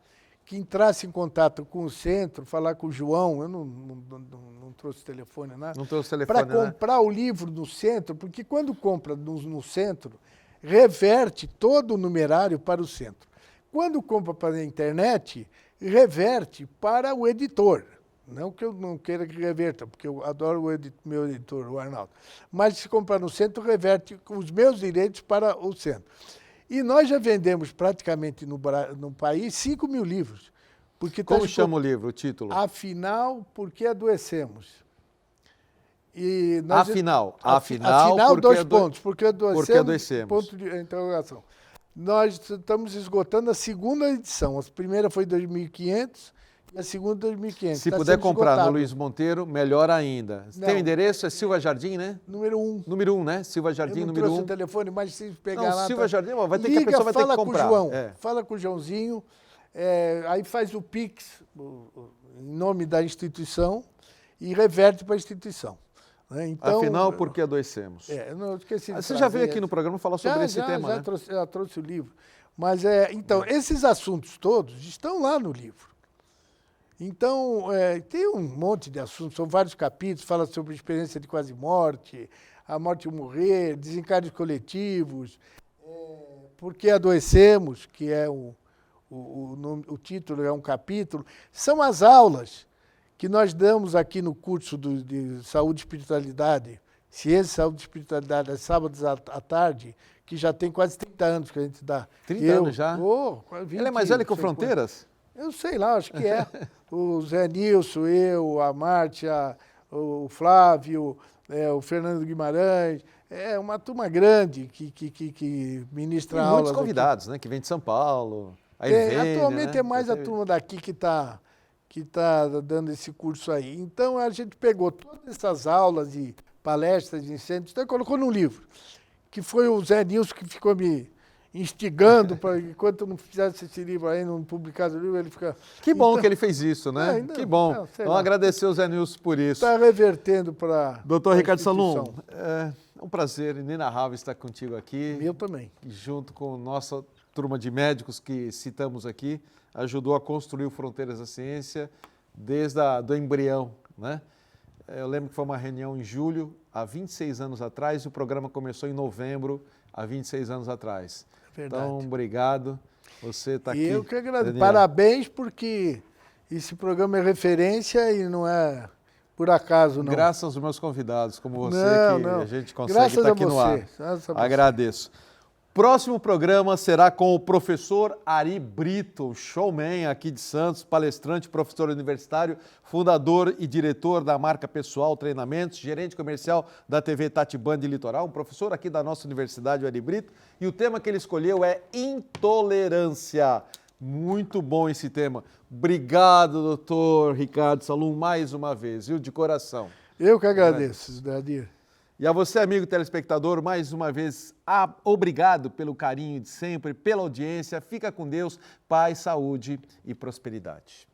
que entrasse em contato com o centro, falar com o João, eu não trouxe telefone, né? Não trouxe telefone, para comprar o livro no centro, porque quando compra no centro, reverte todo o numerário para o centro. Quando compra para a internet, reverte para o editor. Não que eu não queira que reverta, porque eu adoro meu editor, o Arnaldo. Mas se comprar no centro, reverte os meus direitos para o centro. E nós já vendemos praticamente no país 5 mil livros. Porque como chama o livro, o título? Afinal, por que adoecemos? E afinal, dois pontos. Por que adoecemos? Ponto de interrogação. Nós estamos esgotando a segunda edição. A primeira foi 2.500 e a segunda 2.500. Se puder comprar no Luiz Monteiro, melhor ainda. Tem o endereço, é Silva Jardim, né? Número 1. Número 1, né? Silva Jardim, número 1. Eu não trouxe o telefone, mas se pegar lá... Silva Jardim, vai ter que a pessoa vai ter que comprar. Com o João, fala com o Joãozinho, aí faz o Pix, em nome da instituição, e reverte para a instituição. Então, afinal, por que adoecemos? Eu não esqueci de Você já veio aqui no programa falar sobre esse tema, né? Já trouxe o livro. Mas, então, esses assuntos todos estão lá no livro. Então, tem um monte de assuntos, são vários capítulos, fala sobre a experiência de quase morte, a morte e o morrer, desencargos coletivos, por que adoecemos, que é o título, é um capítulo. São as aulas que nós damos aqui no curso de Saúde e Espiritualidade, Ciência, Saúde e Espiritualidade, aos sábados à tarde, que já tem quase 30 anos que a gente dá. 30 anos já? 20, ele é mais velho que o Fronteiras? Eu sei lá, acho que é. O Zé Nilson, eu, a Márcia, o Flávio, o Fernando Guimarães. É uma turma grande que ministra aulas. Muitos convidados, aqui, né? Que vem de São Paulo. A Irvênia, atualmente né? É mais a turma daqui que tá dando esse curso aí. Então, a gente pegou todas essas aulas e palestras de incêndios, então colocou num livro, que foi o Zé Nilson que ficou me instigando para enquanto eu não fizesse esse livro aí, não publicasse o livro, ele fica... Que bom que ele fez isso, né? Que bom. Vamos agradecer o Zé Nilson por isso. Está revertendo para... Doutor Ricardo Salum, é um prazer inenarrável estar contigo aqui. Eu também. Junto com nossa turma de médicos que citamos aqui, ajudou a construir o Fronteiras da Ciência desde do embrião, né? Eu lembro que foi uma reunião em julho, há 26 anos atrás, e o programa começou em novembro, há 26 anos atrás. Verdade. Então, obrigado. Você está aqui. Eu que agradeço. Parabéns, porque esse programa é referência e não é por acaso, não. Graças aos meus convidados, como você, a gente consegue estar aqui no ar. Agradeço. Próximo programa será com o professor Ari Brito, showman aqui de Santos, palestrante, professor universitário, fundador e diretor da marca Pessoal Treinamentos, gerente comercial da TV Tati Band Litoral, um professor aqui da nossa universidade, o Ari Brito, e o tema que ele escolheu é intolerância. Muito bom esse tema. Obrigado, doutor Ricardo Salum, mais uma vez, viu, de coração. Eu que agradeço, Dadir. E a você, amigo telespectador, mais uma vez, obrigado pelo carinho de sempre, pela audiência. Fica com Deus, paz, saúde e prosperidade.